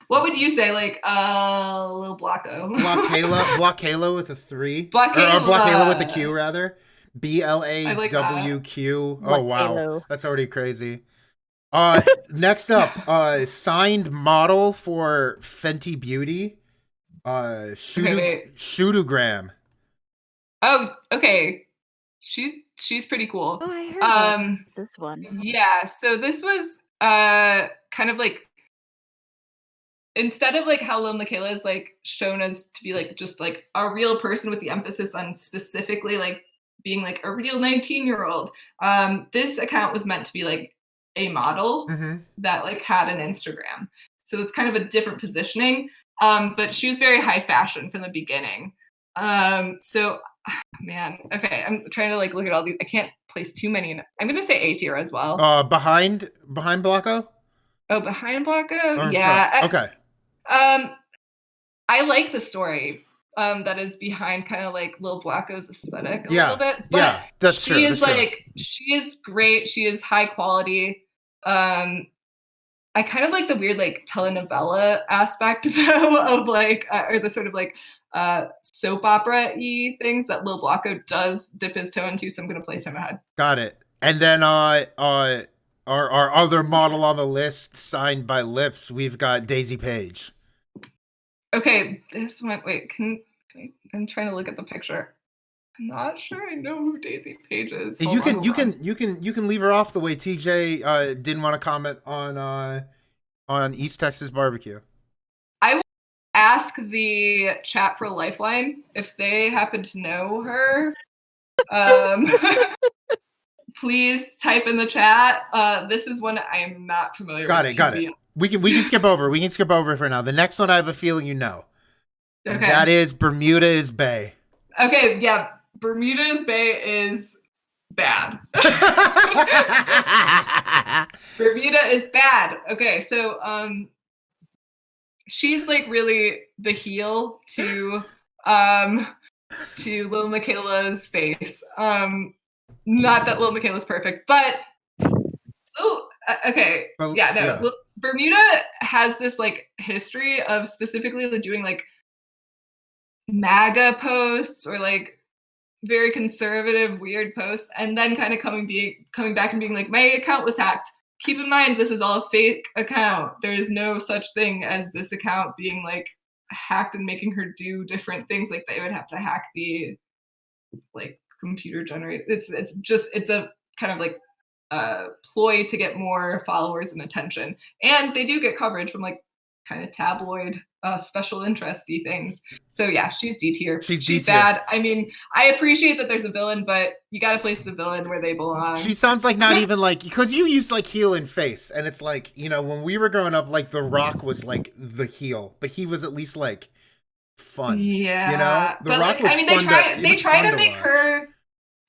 What would you say, like Lil Blocko? Blockala with a 3. Blockala. Or Blockala with a Q, rather. BLAWQ. Like Oh, wow. Halo. That's already crazy. Next up, signed model for Fenty Beauty. Shootogram. Oh, okay. She's pretty cool. Oh, I heard about this one. Yeah, so this was kind of like, instead of like how Lil Michaela is like shown as to be like just like a real person with the emphasis on specifically like being like a real 19-year-old, this account was meant to be like a model that like had an Instagram. So it's kind of a different positioning. But she was very high fashion from the beginning. So man, okay, I'm trying to like look at all these. I can't place too many. I'm gonna say A tier as well. Behind Blocko? Oh, behind Blocko? Yeah. Okay. I like the story that is behind kind of like Lil Blocko's aesthetic a little bit. But that's true. She is great. She is high quality. I kind of like the weird like telenovela aspect though of like or the sort of like soap opera-y things that Lil Blocko does dip his toe into, so I'm gonna place him ahead. Got it. And then our other model on the list, signed by Lips, we've got Daisy Page. Okay, this one. Wait, I'm trying to look at the picture. I'm not sure I know who Daisy Page is. You can leave her off the way TJ didn't want to comment on East Texas barbecue. I will ask the chat for Lifeline if they happen to know her. Please type in the chat. This is one I am not familiar with. Got it. We can skip over. We can skip over for now. The next one I have a feeling you know. Okay. And that is Bermuda is Bay. Okay, yeah. Bermuda's Bay is bad. Bermuda is bad. Okay, so she's like really the heel to Lil Michaela's face. Not that Lil Michaela's perfect, but okay. Bermuda has this like history of specifically doing like MAGA posts or like very conservative, weird posts, and then kind of coming back and being like, my account was hacked. Keep in mind, this is all a fake account. There is no such thing as this account being like hacked and making her do different things. Like they would have to hack the like computer generated. It's a kind of like ploy to get more followers and attention, and they do get coverage from like kind of tabloid special interest-y things. So yeah, she's D tier. She's bad. I mean, I appreciate that there's a villain, but you gotta place the villain where they belong. She sounds like not even like, because you use like heel and face, and it's like, you know, when we were growing up, like The Rock was like the heel, but he was at least like fun. Yeah, you know, The Rock was fun. They try to make her.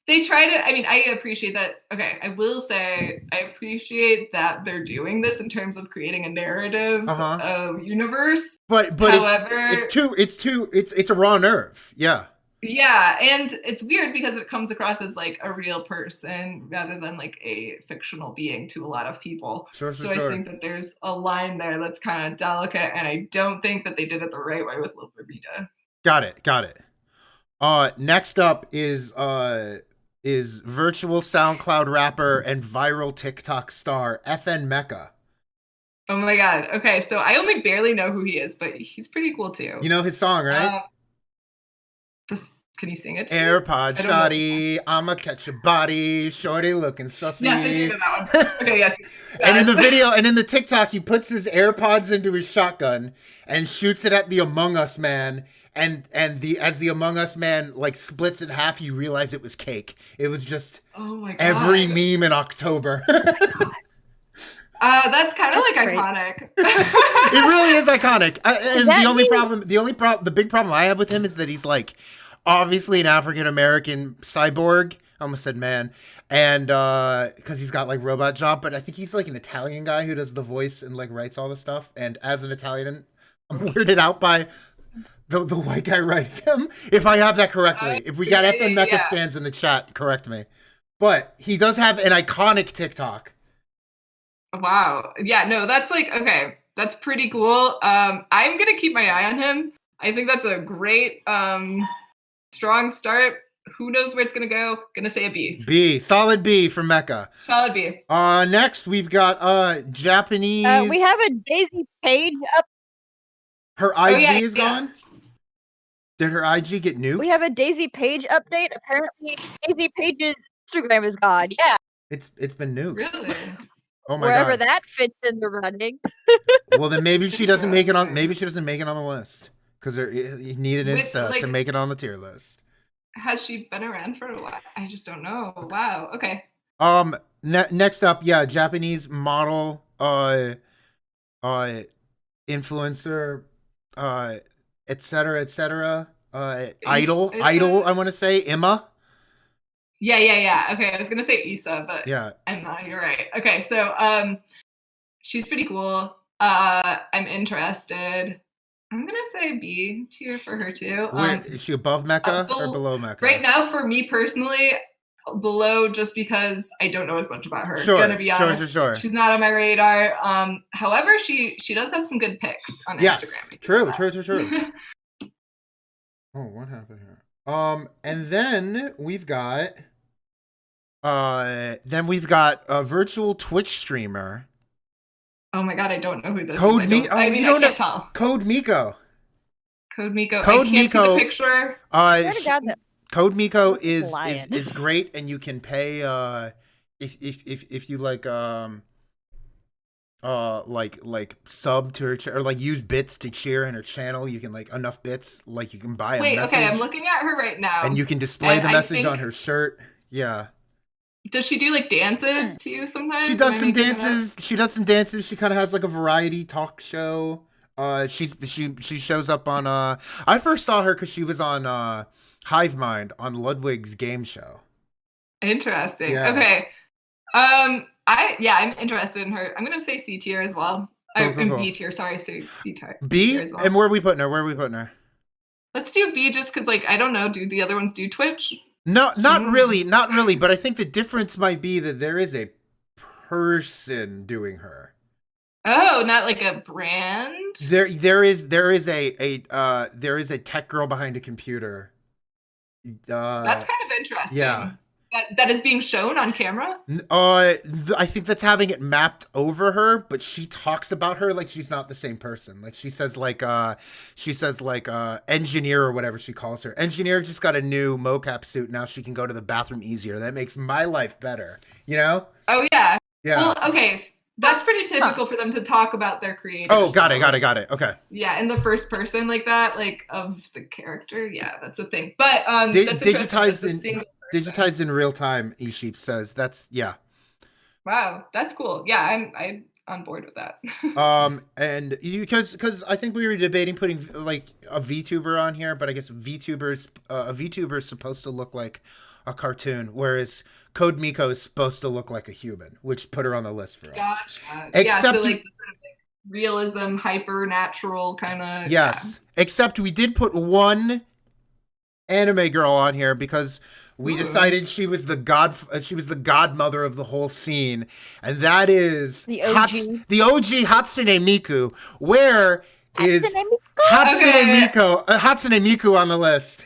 They try to, I mean, I appreciate that. Okay, I will say I appreciate that they're doing this in terms of creating a narrative of universe. But however, it's a raw nerve. Yeah. Yeah, and it's weird because it comes across as like a real person rather than like a fictional being to a lot of people. Sure. I think that there's a line there that's kind of delicate, and I don't think that they did it the right way with Lil Bermuda. Got it. Next up is virtual SoundCloud rapper and viral TikTok star FN Mecca. Oh my god. Okay, so I only barely know who he is, but he's pretty cool too. You know his song, right? Can you sing it to me? AirPod I don't know. shawty, I'ma catch your body, shorty looking sussy. Yes, I do know that one. Okay, yes. And in the video, and in the TikTok, he puts his AirPods into his shotgun and shoots it at the Among Us man. And as the Among Us man like splits in half, you realize it was cake. It was just Oh my god. every meme in October. That's kind of like great. iconic. It really is iconic. And that the big problem I have with him is that he's like obviously an African American cyborg. I almost said man, and because he's got like robot job, but I think he's like an Italian guy who does the voice and like writes all the stuff. And as an Italian, I'm weirded out by the white guy writing him. If I have that correctly, if we got FN Mecca stands in the chat, correct me. But he does have an iconic TikTok. Wow. Yeah, no, that's like, okay, that's pretty cool. I'm going to keep my eye on him. I think that's a great, strong start. Who knows where it's going to go? Gonna say a B. B. Solid B from Mecca. Solid B. Next, we've got Japanese. We have a Daisy Page up. Her IG is gone? Did her IG get nuked? We have a Daisy Page update. Apparently, Daisy Page's Instagram is gone. Yeah. It's been nuked. Really? Oh my Wherever god. that fits in the running. Well, then maybe she doesn't make it on. Maybe she doesn't make it on the list because you need an Insta to make it on the tier list. Has she been around for a while? I just don't know. Wow. Okay. Next up, Japanese model, influencer, etc. Idol. I want to say Emma. Yeah. Okay, I was gonna say Issa, but yeah, Emma. You're right. Okay, so she's pretty cool. I'm interested. I'm gonna say B tier for her too. Is she above Mecca or below Mecca? Right now, for me personally, below, just because I don't know as much about her. Sure, Gonna be honest. Sure. She's not on my radar. However, she does have some good pics on Instagram. True. Oh, what happened here? And then we've got a virtual Twitch streamer. Oh my god, I don't know who this is. I can't tell. Code Miko. I can't see the picture. Code Miko is great, and you can pay if you like sub to her or like use bits to cheer in her channel. You can like enough bits, like you can buy a message. Okay, I'm looking at her right now, and you can display the message on her shirt. Yeah. Does she do like dances too sometimes? She does some dances. She kind of has like a variety talk show. She shows up on I first saw her because she was on Hive Mind on Ludwig's game show. Interesting. Yeah. Okay. I'm interested in her. I'm gonna say C tier as well. Cool. B tier. Sorry, say B tier. B as well. And where are we putting her? Let's do B just because like I don't know. Do the other ones do Twitch? No, not really. But I think the difference might be that there is a person doing her. Oh, not like a brand. There is a tech girl behind a computer. That's kind of interesting. Yeah. That is being shown on camera? I think that's having it mapped over her, but she talks about her like she's not the same person. Like she says engineer or whatever she calls her. Engineer just got a new mocap suit. Now she can go to the bathroom easier. That makes my life better. You know? Oh yeah. Yeah. Well, okay. That's pretty typical for them to talk about their creators. Oh, got it. Okay. Yeah, in the first person like that, like of the character. Yeah, that's a thing. But that's digitized in real time, eSheep says. That's Wow, that's cool. Yeah, I'm on board with that. And because I think we were debating putting like a VTuber on here, but I guess a VTuber is supposed to look like a cartoon, whereas Code Miko is supposed to look like a human, which put her on the list for us. Gotcha. Except so like the sort of like realism, hyper natural kind of. Yes. Yeah. Except we did put one anime girl on here because we decided she was the godmother of the whole scene, and that is the OG Hatsune Miku. Where is Hatsune Miku on the list?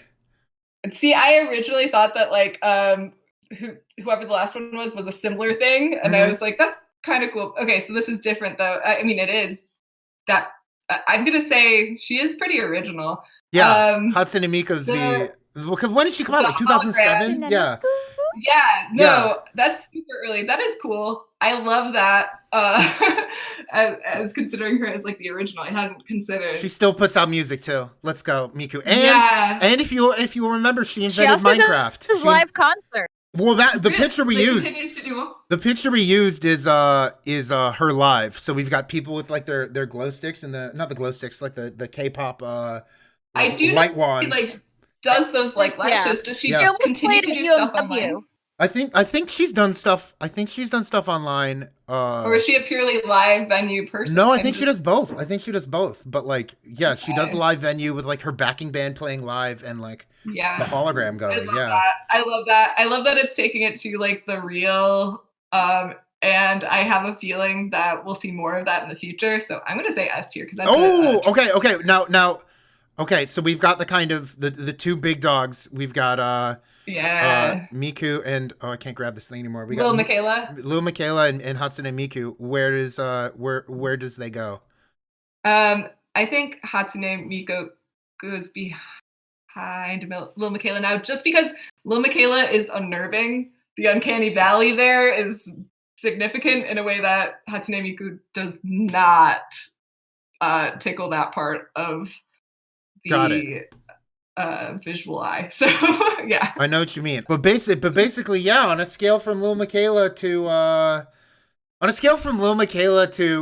See, I originally thought that like whoever the last one was a similar thing, and I was like, that's kind of cool. Okay, so this is different though. I mean, it is that I'm gonna say she is pretty original. Yeah, Hatsune Miku's When did she come out? The Like 2007? hologram. Yeah. Yeah, no, Yeah. that's super early. That is cool. I love that. As considering her as like the original, I hadn't considered. She still puts out music too. Let's go, Miku. Yeah. And if you remember, she She invented also Minecraft. does live concert. Well, that the picture we Like, used. continues to do. The picture we used is her live. So we've got people with like their glow sticks and not the glow sticks, like the K-pop I do light know wands. She, like, does those like live Yeah. shows? Does she Yeah. She almost continue played to at do stuff UMW. online? I think she's done stuff. I think she's done stuff online. Or is she a purely live venue person? No, I think she does both. I think she does both. But like, yeah, she does Okay. live venue with like her backing band playing live and like Yeah. the hologram I going. love Yeah. that. I love that. I love that it's taking it to like the real. And I have a feeling that we'll see more of that in the future. So I'm gonna say S tier because that's okay. Now, okay. So we've got the kind of the two big dogs. We've got yeah. Miku and I can't grab this thing anymore. We Little got Michaela. Lil Michaela and Hatsune Miku. Where does they go? I think Hatsune Miku goes behind Lil Michaela now, just because Lil Michaela is unnerving. The uncanny valley there is significant in a way that Hatsune Miku does not tickle that part of the visual eye. So yeah, I know what you mean. But basically, yeah. On a scale from Lil Michaela to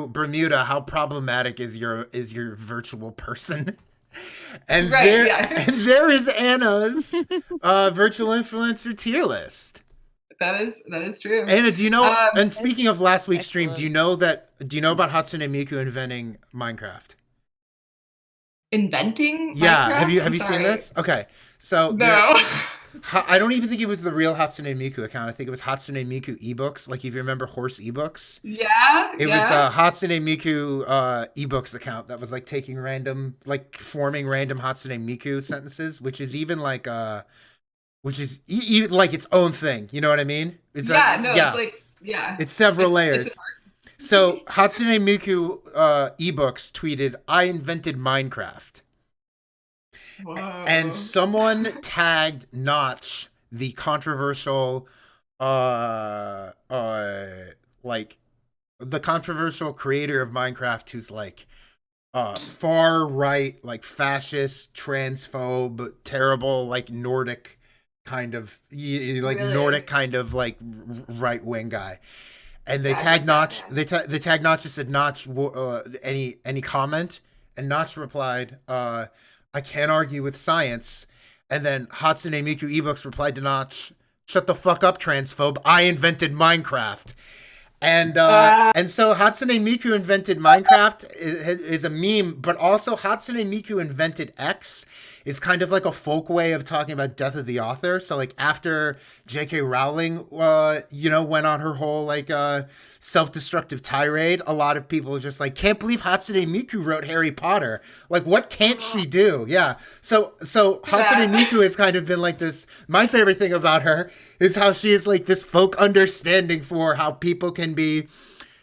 Bermuda, how problematic is your virtual person? And right, and there is Anna's virtual influencer tier list. That is true. Anna, do you know? And speaking of last week's stream, excellent. do you know about Hatsune Miku inventing Minecraft? Inventing? Yeah, Minecraft? have you seen this? Okay, so no. I don't even think it was the real Hatsune Miku account. I think it was Hatsune Miku ebooks. Like if you remember horse ebooks. Yeah. It was the Hatsune Miku ebooks account that was like taking forming random Hatsune Miku sentences, which is even like which is like its own thing. You know what I mean? It's it's like it's several layers. It's So Hatsune Miku ebooks tweeted, "I invented Minecraft." Whoa. And someone tagged Notch, the controversial like the controversial creator of Minecraft, who's like far right, like fascist, transphobe, terrible, like Nordic kind of Nordic kind of like right wing guy. And they tagged Notch. They tagged Notch and said, "Notch, any comment?" And Notch replied, "I can't argue with science." And then Hatsune Miku ebooks replied to Notch, "Shut the fuck up, transphobe. I invented Minecraft." And so Hatsune Miku invented Minecraft is a meme, but also Hatsune Miku invented X is kind of like a folk way of talking about death of the author. So like after J.K. Rowling, went on her whole like self-destructive tirade, a lot of people were just like, can't believe Hatsune Miku wrote Harry Potter. Like, what can't she do? Yeah. So Hatsune Miku has kind of been like this. My favorite thing about her is how she is like this folk understanding for how people can be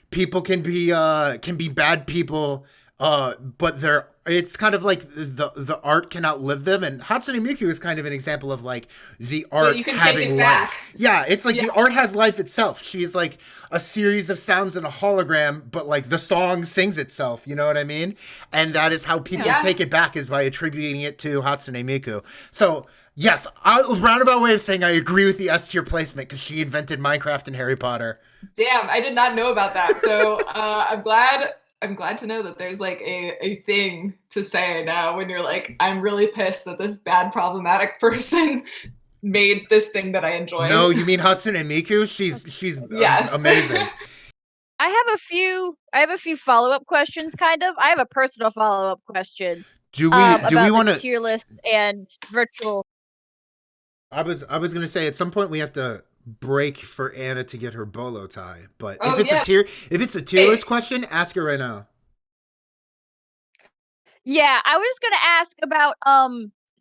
bad people, but it's kind of like the art can outlive them, and Hatsune Miku is kind of an example of like the art having life. Yeah, it's like the art has life itself. She's like a series of sounds and a hologram, but like the song sings itself, you know what I mean? And that is how people take it back, is by attributing it to Hatsune Miku. So yes, a roundabout way of saying I agree with the S tier placement because she invented Minecraft and Harry Potter. Damn, I did not know about that. So I'm glad to know that there's like a thing to say now when you're like, I'm really pissed that this bad problematic person made this thing that I enjoy. No, you mean Hatsune Miku? She's amazing. I have a few follow-up questions, kind of. I have a personal follow-up question. Do we want to tier list and virtual? I was gonna say at some point we have to break for Anna to get her bolo tie, but if it's a tier list question, ask her right now. Yeah, I was gonna ask about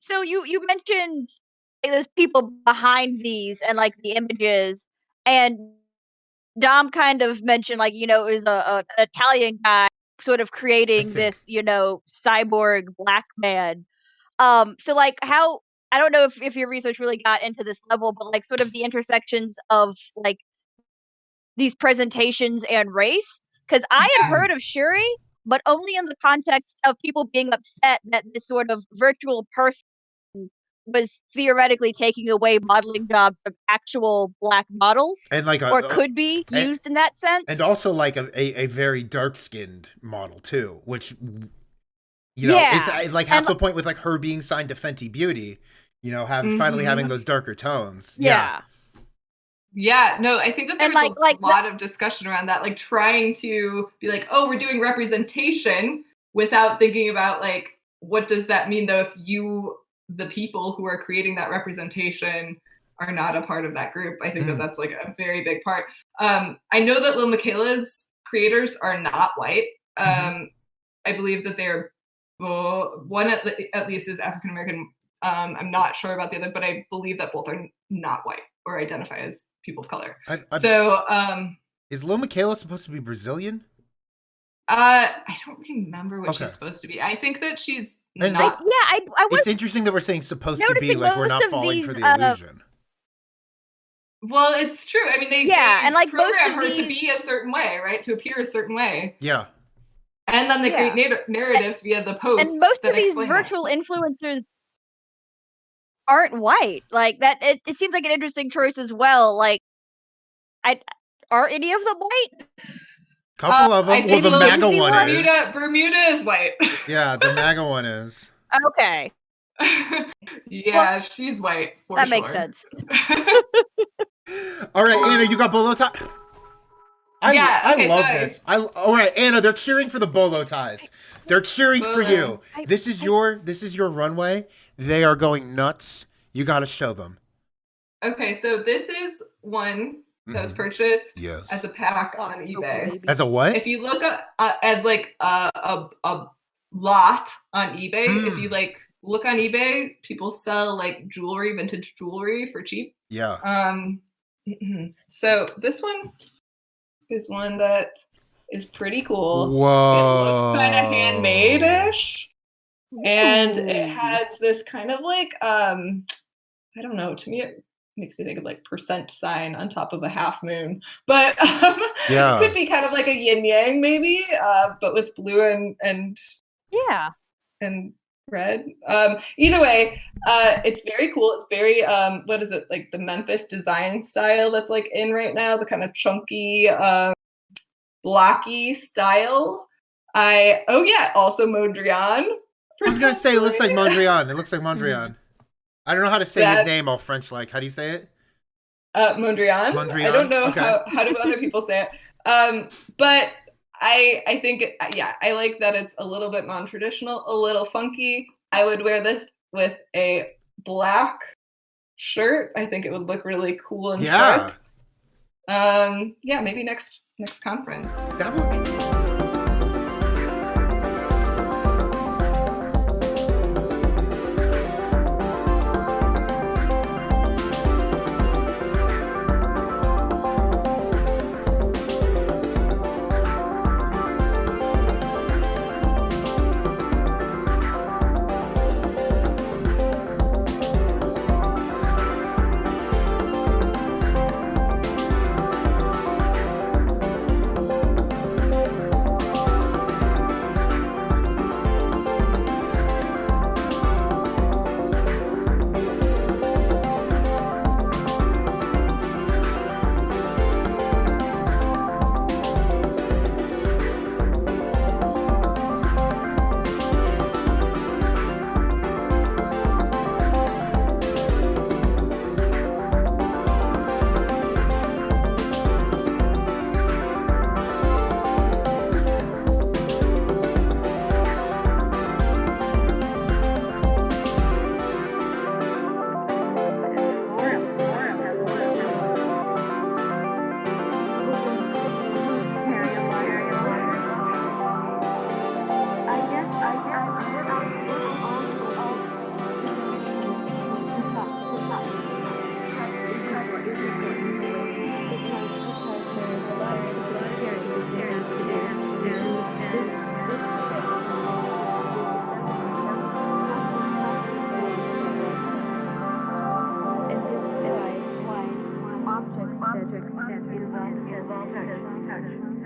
so you mentioned there's people behind these and like the images, and Dom kind of mentioned like it was an Italian guy sort of creating this cyborg black man. So like how I don't know if your research really got into this level, but like sort of the intersections of like these presentations and race. Because I had heard of Shuri, but only in the context of people being upset that this sort of virtual person was theoretically taking away modeling jobs from actual black models, and like or could be used in that sense. And also like a very dark-skinned model too, which, you know, it's like half the point with like her being signed to Fenty Beauty, you know, finally having those darker tones. Yeah. Yeah, no, I think that there's a lot of discussion around that, like trying to be like, oh, we're doing representation without thinking about like, what does that mean though if you, the people who are creating that representation, are not a part of that group. I think that that's like a very big part. I know that Lil Miquela's creators are not white. I believe that they're, one at least is African American. I'm not sure about the other, but I believe that both are not white or identify as people of color. Is Lil Miquela supposed to be Brazilian? I don't remember what she's supposed to be. I think that she's not. I was. It's interesting that we're saying supposed to be, like we're not falling for the illusion. Well, it's true. I mean, they and like program her to be a certain way, right? To appear a certain way. Yeah. And then they create narratives via the posts. And most of these virtual influencers aren't white. Like that, it seems like an interesting choice as well. Like, are any of them white? Couple of them. Well, the MAGA one is. Bermuda is white. Yeah, the MAGA one is. Okay. Yeah, she's white. That makes sense. All right, Anna, you got bolo tie. I love this. All right, Anna, they're cheering for the bolo ties. They're cheering for you. This is your runway. They are going nuts. You got to show them. Okay, so this is one that was purchased as a pack on eBay. As a what? If you look up as like a lot on eBay, if you like look on eBay, people sell like jewelry, vintage jewelry for cheap. Yeah. So this one is one that is pretty cool. Whoa. It looks kind of handmade-ish. And it has this kind of like, I don't know, to me it makes me think of like % sign on top of a half moon. But it could be kind of like a yin-yang maybe, but with blue and red. Either way, it's very cool. It's very what is it, like the Memphis design style that's like in right now, the kind of chunky blocky style. Also Mondrian. I was gonna say it looks like Mondrian. It looks like Mondrian. I don't know how to say his name all French like. How do you say it? Mondrian. I don't know how do other people say it. But I think, I like that it's a little bit non-traditional, a little funky. I would wear this with a black shirt. I think it would look really cool and sharp. Maybe next conference. That would be.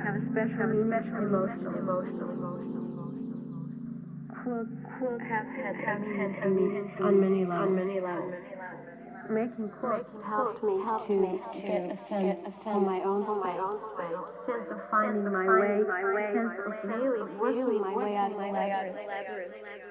have a special emotional. Quilts have had meaning on many levels. Making quilts helped me to get a sense of my own space, sense of finding my way, sense of really working my way out of the labyrinth.